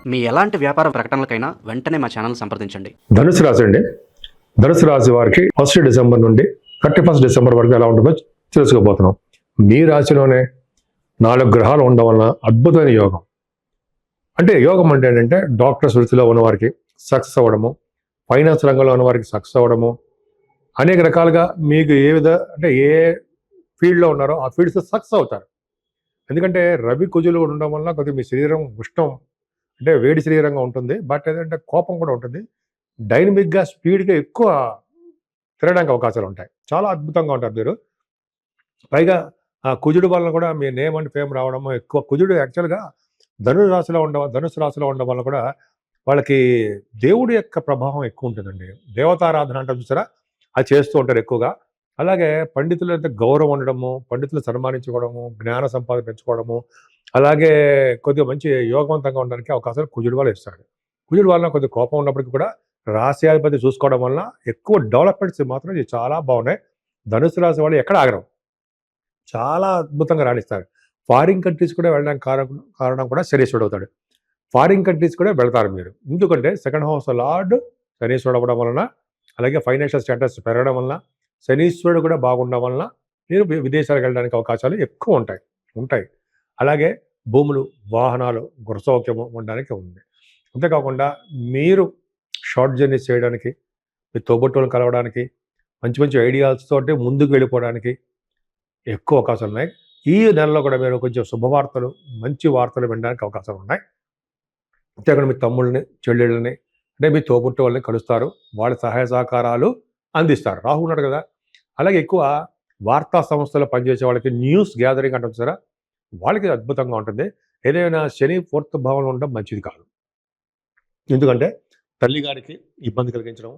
మీ ఎలాంటి వ్యాపార ప్రకటనలకైనా వెంటనే మా ఛానల్ సంప్రదించండి. ధనుసు రాశి అండి. ధనుసు రాశి వారికి 1 డిసెంబర్ నుండి 31 డిసెంబర్ వరకు ఎలా ఉంటుందో తెలుసుకోబోతున్నాం. మీ రాశిలోనే 4 గ్రహాలు ఉండడం వలన అద్భుతమైన యోగం. అంటే యోగం అంటే ఏంటంటే డాక్టర్స్ వృత్తిలో ఉన్నవారికి సక్సెస్ అవ్వడము, ఫైనాన్స్ రంగంలో ఉన్నవారికి సక్సెస్ అవ్వడము, అనేక రకాలుగా మీకు అంటే ఏ ఫీల్డ్లో ఉన్నారో ఆ ఫీల్డ్స్ సక్సెస్ అవుతారు. ఎందుకంటే రవి కుజులు ఉండడం వల్ల కొద్దిగా మీ శరీరం ఉష్ణం అంటే వేడి శరీరంగా ఉంటుంది. బట్ ఏదంటే కోపం కూడా ఉంటుంది. డైనమిక్గా స్పీడ్గా ఎక్కువ తిరగడానికి అవకాశాలు ఉంటాయి. చాలా అద్భుతంగా ఉంటారు మీరు. పైగా ఆ కుజుడు వలన కూడా మీ నేమ్ అండ్ ఫేమ్ రావడము ఎక్కువ. కుజుడు యాక్చువల్గా ధనుసు రాశిలో ఉండడం వల్ల కూడా వాళ్ళకి దేవుడి యొక్క ప్రభావం ఎక్కువ ఉంటుందండి. దేవతారాధన అంటారు చూసారా, అది చేస్తూ ఉంటారు ఎక్కువగా. అలాగే పండితులు అంటే గౌరవం ఉండడము, పండితులు సన్మానించుకోవడము, జ్ఞాన సంపాదన పెంచుకోవడము, అలాగే కొద్దిగా మంచి యోగవంతంగా ఉండడానికి అవకాశాలు కుజుడు వల్ల ఇస్తాడు. కుజుడు వలన కొద్దిగా కోపం ఉన్నప్పటికీ కూడా రాశ్యాధిపతి చూసుకోవడం వలన ఎక్కువ డెవలప్మెంట్స్ మాత్రం ఇది చాలా బాగున్నాయి. ధనుసు రాశి వాళ్ళు ఎక్కడ ఆగరం, చాలా అద్భుతంగా రాణిస్తారు. ఫారిన్ కంట్రీస్ కూడా వెళ్ళడానికి కారణం కూడా శనీశ్వరుడు అవుతాడు. ఫారిన్ కంట్రీస్ కూడా వెళ్తారు మీరు. ఎందుకంటే సెకండ్ హౌస్ లార్డ్ శనీశ్వరుడు అవ్వడం వలన, అలాగే ఫైనాన్షియల్ స్టేటస్ పెరగడం వలన, శనీశ్వరుడు కూడా బాగుండడం వలన మీరు విదేశాలకు వెళ్ళడానికి అవకాశాలు ఎక్కువ ఉంటాయి. అలాగే భూములు, వాహనాలు, గృహసౌఖ్యము ఉండడానికి ఉంది. అంతేకాకుండా మీరు షార్ట్ జర్నీస్ చేయడానికి, మీ తోబుట్టువులను కలవడానికి, మంచి మంచి ఐడియాస్ తోటి ముందుకు వెళ్ళిపోవడానికి ఎక్కువ అవకాశాలు ఉన్నాయి. ఈ నెలలో కూడా మీరు కొంచెం శుభవార్తలు, మంచి వార్తలు వినడానికి అవకాశాలు ఉన్నాయి. అంతేకాకుండా మీ తమ్ముళ్ళని, చెల్లెళ్ళని అంటే మీ తోబుట్టు వాళ్ళని కలుస్తారు. వాళ్ళ సహాయ సహకారాలు అందిస్తారు. రాహు ఉన్నాడు కదా. అలాగే ఎక్కువ వార్తా సంస్థలో పనిచేసే వాళ్ళకి న్యూస్ గ్యాదరింగ్ అంటారు సరే, వాళ్ళకి అద్భుతంగా ఉంటుంది. ఏదైనా శని 4th భావంలో ఉండడం మంచిది కాదు. ఎందుకంటే తల్లిగారికి ఇబ్బంది కలిగించడం,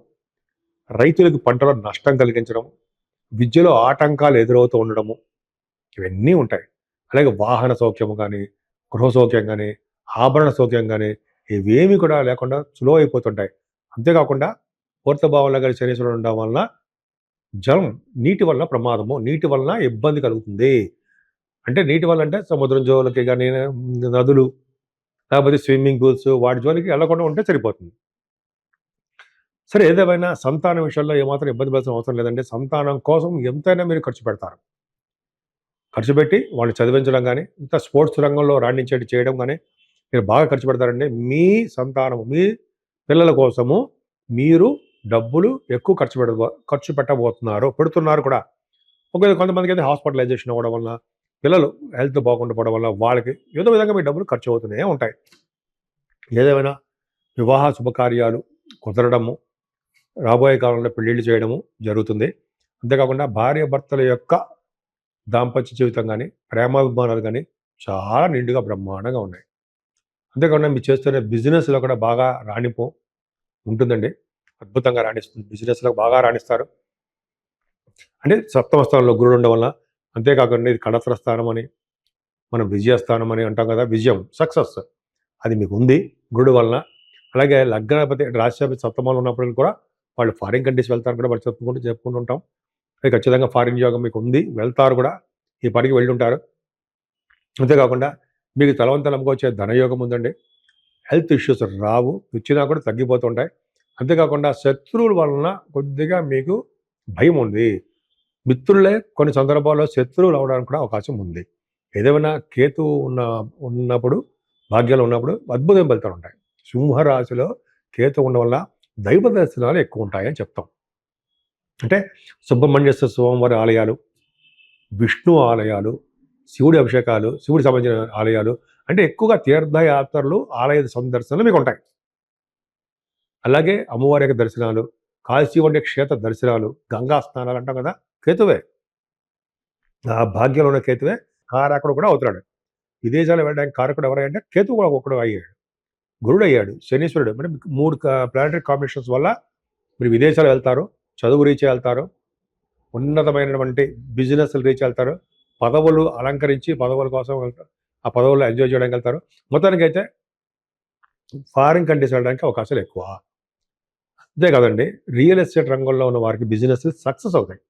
రైతులకు పంటలో నష్టం కలిగించడం, విద్యలో ఆటంకాలు ఎదురవుతూ ఉండడము, ఇవన్నీ ఉంటాయి. అలాగే వాహన సౌఖ్యము కానీ, గృహ సౌఖ్యం కానీ, ఆభరణ సౌఖ్యం కానీ ఇవేమీ కూడా లేకుండా స్లో అయిపోతుంటాయి. అంతేకాకుండా 4th భావంలో కానీ శనీశ్వరుడు ఉండడం వలన నీటి వల్ల ప్రమాదము, నీటి వలన ఇబ్బంది కలుగుతుంది. అంటే నీటి వల్ల అంటే సముద్రం జోలికి కానీ, నదులు, లేకపోతే స్విమ్మింగ్ పూల్స్ వాటి జోలికి వెళ్ళకుండా ఉంటే సరిపోతుంది. సరే, ఏదేమైనా సంతానం విషయంలో ఏమాత్రం ఇబ్బంది పడాల్సిన అవసరం లేదంటే సంతానం కోసం ఎంతైనా మీరు ఖర్చు పెడతారు. ఖర్చు పెట్టి వాళ్ళు చదివించడం కానీ, ఇంకా స్పోర్ట్స్ రంగంలో రాణించేటి చేయడం కానీ మీరు బాగా ఖర్చు పెడతారండి. మీ సంతానము, మీ పిల్లల కోసము మీరు డబ్బులు ఎక్కువ ఖర్చు పెట్టబోతున్నారు, పెడుతున్నారు కూడా. కొంతమందికి అయితే హాస్పిటలైజేషన్ అవ్వడం వల్ల, పిల్లలు హెల్త్ బాగుండకపోవడం వల్ల వాళ్ళకి ఏదో విధంగా మీ డబ్బులు ఖర్చు అవుతూనే ఉంటాయి. ఏదేమైనా వివాహ శుభకార్యాలు కుదరడము, రాబోయే కాలంలో పెళ్ళిళ్ళు చేయడము జరుగుతుంది. అంతేకాకుండా భార్య భర్తల యొక్క దాంపత్య జీవితం కానీ, ప్రేమాభిమానాలు కానీ చాలా నిండుగా బ్రహ్మాండంగా ఉన్నాయి. అంతేకాకుండా మీరు చేస్తున్న బిజినెస్లో కూడా బాగా రాణింపు ఉంటుందండి. అద్భుతంగా రాణిస్తుంది. బిజినెస్లో బాగా రాణిస్తారు. అంటే 7వ స్థానంలో గురుడు ఉండడం వల్ల. అంతేకాకుండా ఇది కళత్ర స్థానం అని, మనం విజయస్థానం అని అంటాం కదా, విజయం, సక్సెస్ అది మీకు ఉంది గురుడు వలన. అలాగే లగ్నాధిపతి రాష్ట్రాధిపతి 7వ ఉన్నప్పుడు కూడా వాళ్ళు ఫారిన్ కంట్రీస్ వెళ్తారు కూడా వాళ్ళు చెప్పుకుంటూ ఉంటాం. అది ఖచ్చితంగా ఫారిన్ యోగం మీకు ఉంది, వెళ్తారు కూడా, ఈ పనికి వెళ్ళి ఉంటారు. అంతేకాకుండా మీకు తలవంతలంగా వచ్చే ధనయోగం ఉందండి. హెల్త్ ఇష్యూస్ రావు, వచ్చినా కూడా తగ్గిపోతుంటాయి. అంతేకాకుండా శత్రువుల వలన కొద్దిగా మీకు భయం ఉంది. మిత్రులే కొన్ని సందర్భాల్లో శత్రువులు అవడానికి కూడా అవకాశం ఉంది. ఏదేమైనా కేతు ఉన్నప్పుడు, భాగ్యాలు ఉన్నప్పుడు అద్భుతం ఫలితాలు ఉంటాయి. సింహరాశిలో కేతు ఉండడం వల్ల దైవ దర్శనాలు ఎక్కువ ఉంటాయని చెప్తాం. అంటే సుబ్రహ్మణ్యేశ్వర స్వామివారి ఆలయాలు, విష్ణు ఆలయాలు, శివుడి అభిషేకాలు, శివుడికి సంబంధించిన ఆలయాలు, అంటే ఎక్కువగా తీర్థయాత్రలు, ఆలయ సందర్శనలు మీకు ఉంటాయి. అలాగే అమ్మవారి యొక్క దర్శనాలు, కాశీ వంటి క్షేత్ర దర్శనాలు, గంగా స్నానాలు అంటాం కదా, కేతువే. ఆ భాగ్యంలో ఉన్న కేతువే కారకుడు కూడా అవుతున్నాడు. విదేశాలు వెళ్ళడానికి కారకుడు ఎవరంటే కేతువు కూడా ఒకడు అయ్యాడు, గురుడు అయ్యాడు, శనీశ్వరుడు. అంటే 3 ప్లానటరీ కాంబినేషన్స్ వల్ల మీరు విదేశాలు వెళ్తారు, చదువు రీచ్ వెళ్తారు, ఉన్నతమైనటువంటి బిజినెస్లు రీచ్ వెళ్తారు, పదవులు అలంకరించి పదవుల కోసం వెళ్తారు, ఆ పదవుల్లో ఎంజాయ్ చేయడానికి వెళ్తారు. మొత్తానికి అయితే ఫారిన్ కంట్రీస్ వెళ్ళడానికి అవకాశాలు ఎక్కువ. అంతే కదండి, రియల్ ఎస్టేట్ రంగంలో ఉన్న వారికి బిజినెస్ సక్సెస్ అవుతాయి.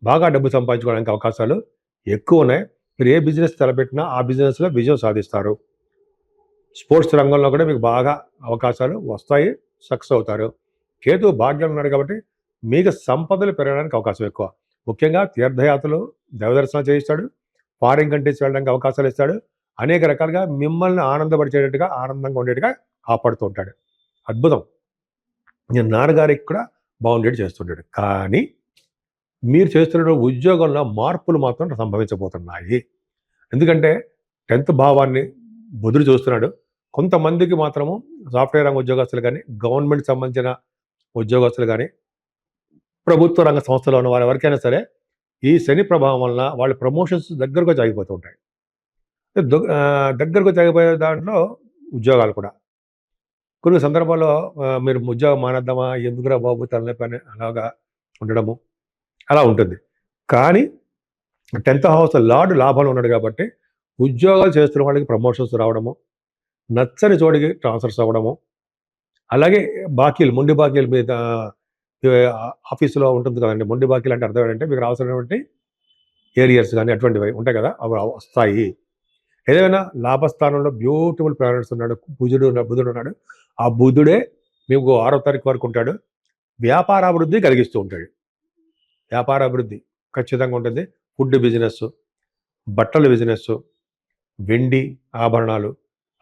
బాగా డబ్బు సంపాదించుకోవడానికి అవకాశాలు ఎక్కువ ఉన్నాయి. మీరు ఏ బిజినెస్ తలపెట్టినా ఆ బిజినెస్లో విజయం సాధిస్తారు. స్పోర్ట్స్ రంగంలో కూడా మీకు బాగా అవకాశాలు వస్తాయి, సక్సెస్ అవుతారు. కేతు భాగ్యం ఉన్నాడు కాబట్టి మీకు సంపదలు పెరగడానికి అవకాశం ఎక్కువ. ముఖ్యంగా తీర్థయాత్రలు, దైవదర్శనం చేయిస్తాడు, ఫారిన్ కంట్రీస్ వెళ్ళడానికి అవకాశాలు ఇస్తాడు, అనేక రకాలుగా మిమ్మల్ని ఆనందపరిచేటట్టుగా, ఆనందంగా ఉండేట్టుగా కాపాడుతూ ఉంటాడు. అద్భుతం. నేను నాన్నగారికి కూడా బాగుండేది చేస్తుంటాడు. కానీ మీరు చేస్తున్న ఉద్యోగంలో మార్పులు మాత్రం సంభవించబోతున్నాయి. ఎందుకంటే 10th భావాన్ని బుధుడు చూస్తున్నాడు. కొంతమందికి మాత్రము సాఫ్ట్‌వేర్ రంగ ఉద్యోగస్తులు కానీ, గవర్నమెంట్ సంబంధించిన ఉద్యోగస్తులు కానీ, ప్రభుత్వ రంగ సంస్థలో ఉన్న వారు ఎవరికైనా సరే ఈ శని ప్రభావం వలన వాళ్ళ ప్రమోషన్స్ దగ్గరకొచ్చి ఆగిపోతూ ఉంటాయి. దగ్గరకొచ్చి ఆగిపోయే దాంట్లో ఉద్యోగాలు కూడా. కొన్ని సందర్భాల్లో మీరు ఉద్యోగం మానేద్దామా? ఎందుకురా బాబు తలనొప్పి అని అలాగా ఉండడము అలా ఉంటుంది. కానీ 10th హౌస్ లార్డ్ లాభంలో ఉన్నాడు కాబట్టి ఉద్యోగాలు చేస్తున్న వాళ్ళకి ప్రమోషన్స్ రావడము, నచ్చని చోటికి ట్రాన్స్ఫర్స్ అవ్వడము, అలాగే బాకీలు, మొండి బాకీల మీద ఆఫీసులో ఉంటుంది కదండి. మొండి బాకీలు అంటే అర్థం ఏంటంటే మీకు రావాల్సినటువంటి ఏరియర్స్ కానీ అటువంటివి ఉంటాయి కదా, అవి వస్తాయి. ఏదైనా లాభస్థానంలో బ్యూటిఫుల్ ప్లానెట్స్ ఉన్నాడు, బుధుడు ఉన్నాడు. ఆ బుధుడే మీకు 6వ తారీఖు వరకు ఉంటాడు. వ్యాపారాభివృద్ధి కలిగిస్తూ ఉంటాడు. వ్యాపారాభివృద్ధి ఖచ్చితంగా ఉంటుంది. ఫుడ్ బిజినెస్, బట్టల బిజినెస్, వెండి ఆభరణాలు,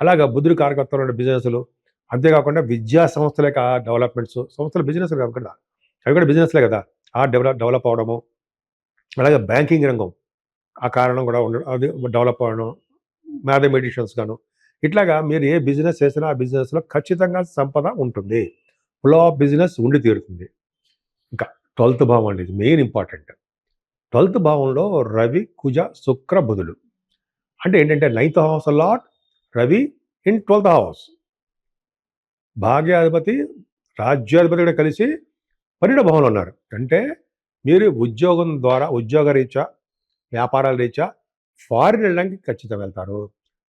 అలాగా బుధుడి కారకత్వంలో ఉన్న బిజినెస్లు, అంతేకాకుండా విద్యా సంస్థల యొక్క డెవలప్మెంట్స్, సంస్థల బిజినెస్లు కాకుండా అవి కూడా బిజినెస్లే కదా, ఆ డెవలప్ అవడము, అలాగే బ్యాంకింగ్ రంగం ఆ కారణం కూడా ఉండడం, అది డెవలప్ అవ్వడం, మ్యాథమెటిషియన్స్ గాను, ఇట్లాగా మీరు ఏ బిజినెస్ చేసినా ఆ బిజినెస్లో ఖచ్చితంగా సంపద ఉంటుంది. ఫ్లో ఆఫ్ బిజినెస్ ఉండి తీరుతుంది. ఇంకా 12th భావం అండి, ఇది మెయిన్ ఇంపార్టెంట్. 12th భావంలో రవి, కుజ, శుక్ర, బుధుడు. అంటే ఏంటంటే 9th house lord Ravi in 12th house. భాగ్యాధిపతి, రాజ్యాధిపతి కూడా కలిసి 12వ భావంలో ఉన్నారు. అంటే మీరు ఉద్యోగం ద్వారా, ఉద్యోగ రీత్యా, వ్యాపారాల రీత్యా ఫారిన్ వెళ్ళడానికి ఖచ్చితంగా వెళ్తారు.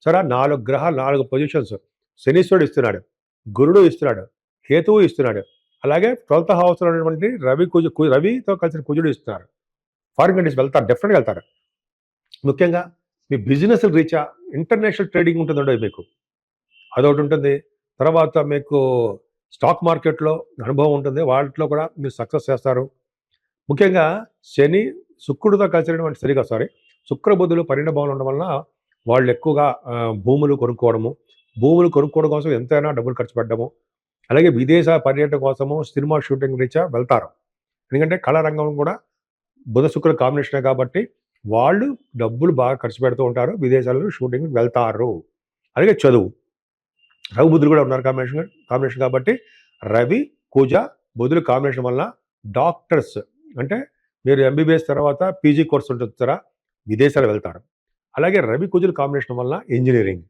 సరే, 4 గ్రహాలు, 4 పొజిషన్స్ శనీశ్వరుడు ఇస్తున్నాడు, గురుడు ఇస్తున్నాడు, కేతువు ఇస్తున్నాడు, అలాగే 12th హౌస్లో ఉన్నటువంటి రవితో కలిసిన కుజుడు ఇస్తున్నారు. ఫారిన్ కంట్రీస్ వెళ్తారు, డెఫినెట్గా వెళ్తారు. ముఖ్యంగా మీ బిజినెస్ రీత్యా ఇంటర్నేషనల్ ట్రేడింగ్ ఉంటుందండి మీకు, అదొకటి ఉంటుంది. తర్వాత మీకు స్టాక్ మార్కెట్లో అనుభవం ఉంటుంది, వాటిలో కూడా మీరు సక్సెస్ చేస్తారు. ముఖ్యంగా శని శుక్రుడితో కలిసినటువంటి శుక్ర బుధులు 12వ భావంలో ఉండడం వలన వాళ్ళు ఎక్కువగా భూములు కొనుక్కోవడం కోసం ఎంతైనా డబ్బులు ఖర్చు పెట్టడము, అలాగే విదేశ పర్యటన కోసము, సినిమా షూటింగ్ రీత్యా వెళ్తారు. ఎందుకంటే కళా రంగం కూడా బుధ శుక్ర కాంబినేషనే కాబట్టి వాళ్ళు డబ్బులు బాగా ఖర్చు పెడుతూ ఉంటారు, విదేశాలలో షూటింగ్కి వెళ్తారు. అలాగే చదువు, రవి బుధులు కూడా ఉన్నారు కాంబినేషన్ కాబట్టి రవి కుజ బుధులు కాంబినేషన్ వల్ల డాక్టర్స్, అంటే మీరు ఎంబీబీఎస్ తర్వాత పీజీ కోర్స్ ఉంటుంది కదా, విదేశాలు వెళ్తారు. అలాగే రవి కుజుల కాంబినేషన్ వల్ల ఇంజనీరింగ్,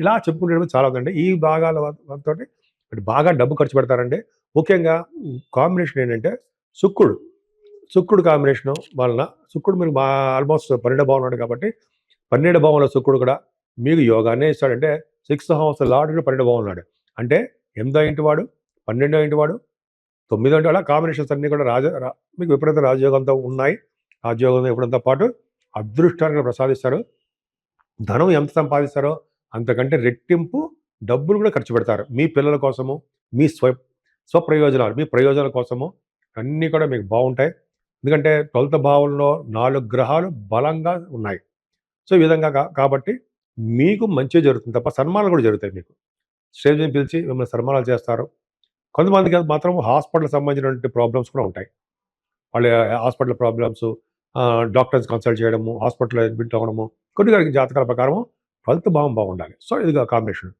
ఇలా చెప్పుకుంటే చాలా ఉందండి. ఈ భాగాల తోటి బాగా డబ్బు ఖర్చు పెడతారండి. ముఖ్యంగా కాంబినేషన్ ఏంటంటే శుక్రుడు కాంబినేషన్ వలన, శుక్రుడు మీకు ఆల్మోస్ట్ 12వ భావం ఉన్నాడు కాబట్టి 12వ భావంలో శుక్రుడు కూడా మీకు యోగానే ఇస్తాడంటే 6th హౌస్ లార్డ్ 12వ భావం ఉన్నాడు. అంటే 8వ ఇంటి వాడు, 12వ ఇంటి వాడు, 9వ ఇంటి, అలా కాంబినేషన్స్ అన్నీ కూడా మీకు ఎప్పుడైతే రాజయోగంతో ఉన్నాయి, రాజయోగంతో ఎప్పుడంతో పాటు అదృష్టాన్ని ప్రసాదిస్తారు. ధనం ఎంత సంపాదిస్తారో అంతకంటే రెట్టింపు డబ్బులు కూడా ఖర్చు పెడతారు. మీ పిల్లల కోసము, మీ స్వప్రయోజనాలు, మీ ప్రయోజనాల కోసము అన్నీ కూడా మీకు బాగుంటాయి. ఎందుకంటే 12th భావంలో 4 గ్రహాలు బలంగా ఉన్నాయి. సో ఈ విధంగా కాబట్టి మీకు మంచి జరుగుతుంది తప్ప సన్మానాలు కూడా జరుగుతాయి. మీకు స్టేజ్ మీద పిలిచి మిమ్మల్ని సన్మానాలు చేస్తారు. కొంతమందికి మాత్రం హాస్పిటల్ సంబంధించినటువంటి ప్రాబ్లమ్స్ కూడా ఉంటాయి. వాళ్ళ హాస్పిటల్ ప్రాబ్లమ్స్, డాక్టర్స్ కన్సల్ట్ చేయడము, హాస్పిటల్లో అడ్మిట్ అవ్వడము, కొన్ని జాతకాల ప్రకారం 12th భావం బాగుండాలి. సో ఇది కాంబినేషన్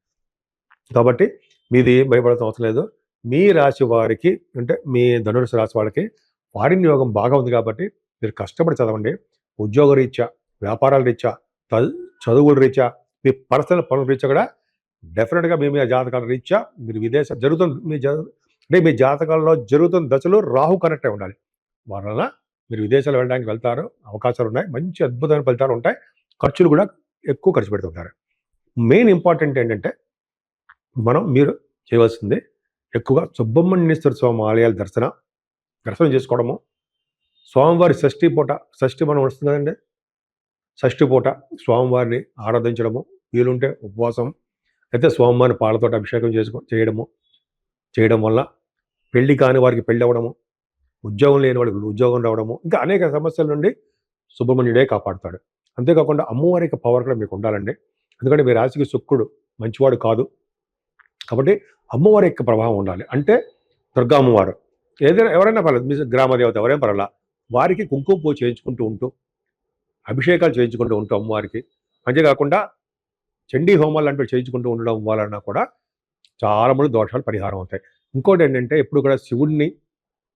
కాబట్టి మీది ఏం భయపడాల్సిన అవసరం లేదు. మీ రాశి వారికి, అంటే మీ ధనుసు రాశి వాళ్ళకి ఫారిన్ యోగం బాగా ఉంది కాబట్టి మీరు కష్టపడి చదవండి. ఉద్యోగ రీత్యా, వ్యాపారాల రీత్యా, చదువుల రీత్యా, మీ పర్సనల్ పనుల రీత్యా కూడా డెఫినెట్గా మీ జాతకాల రీత్యా మీరు విదేశం జరుగుతుంది, అంటే మీ జాతకాల్లో జరుగుతున్న దశలో రాహు కనెక్ట్ అయి ఉండాలి. వలన మీరు విదేశాలు వెళ్ళడానికి వెళ్తారు, అవకాశాలు ఉన్నాయి, మంచి అద్భుతమైన ఫలితాలు ఉంటాయి. ఖర్చులు కూడా ఎక్కువ ఖర్చు పెడుతుంటారు. మెయిన్ ఇంపార్టెంట్ ఏంటంటే మీరు చేయవలసింది ఎక్కువగా సుబ్రహ్మణ్యేశ్వర స్వామి ఆలయాల దర్శనం చేసుకోవడము, స్వామివారి షష్ఠి మనం వస్తుంది కదండి, షష్ఠి పూట స్వామివారిని ఆరాధించడము, వీలుంటే ఉపవాసం, అయితే స్వామివారి పాలతో అభిషేకం చేయడం వల్ల పెళ్లి కాని వారికి పెళ్లి అవ్వడము, ఉద్యోగం లేని వాడికి ఉద్యోగం రావడము, ఇంకా అనేక సమస్యల నుండి సుబ్రహ్మణ్యుడే కాపాడుతాడు. అంతేకాకుండా అమ్మవారి యొక్క పవర్ కూడా మీకు ఉండాలండి. ఎందుకంటే మీ రాశికి శుక్రుడు మంచివాడు కాదు కాబట్టి అమ్మవారి యొక్క ప్రభావం ఉండాలి. అంటే దుర్గా అమ్మవారు ఏదైనా ఎవరైనా పర్లేదు, మీ గ్రామదేవత ఎవరైనా పర్వాలా, వారికి కుంకుమ పూజ చేయించుకుంటూ ఉంటూ అభిషేకాలు చేయించుకుంటూ ఉంటూ అమ్మవారికి, అంతేకాకుండా చండీ హోమాలు లాంటివి చేయించుకుంటూ ఉండడం వలన కూడా చాలా మంది దోషాలు పరిహారం అవుతాయి. ఇంకోటి ఏంటంటే ఎప్పుడు కూడా శివుడిని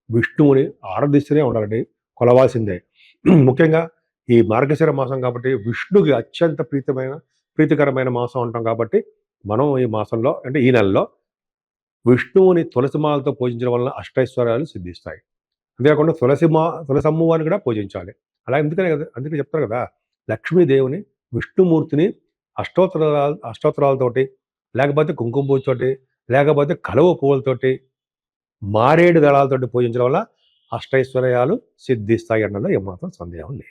విష్ణువుని ఆరాధిస్తూనే ఉండాలండి, కొలవాల్సిందే. ముఖ్యంగా ఈ మార్గశిర మాసం కాబట్టి విష్ణుకి అత్యంత ప్రీతికరమైన మాసం అంటాం కాబట్టి మనం ఈ మాసంలో అంటే ఈ నెలలో విష్ణువుని తులసిమాలతో పూజించడం వలన అష్టైశ్వర్యాలు సిద్ధిస్తాయి. అంతేకాకుండా తులసి అమ్మవారిని కూడా పూజించాలి. అలా అందుకే చెప్తారు కదా, లక్ష్మీదేవిని విష్ణుమూర్తిని అష్టోత్తరాలతోటి, లేకపోతే కుంకుమ పూజతోటి, లేకపోతే కలువ పువ్వులతోటి, మారేడు దళాలతోటి పూజించడం వల్ల అష్టైశ్వర్యాలు సిద్ధిస్తాయి అన్నలో ఏమాత్రం సందేహం లేదు.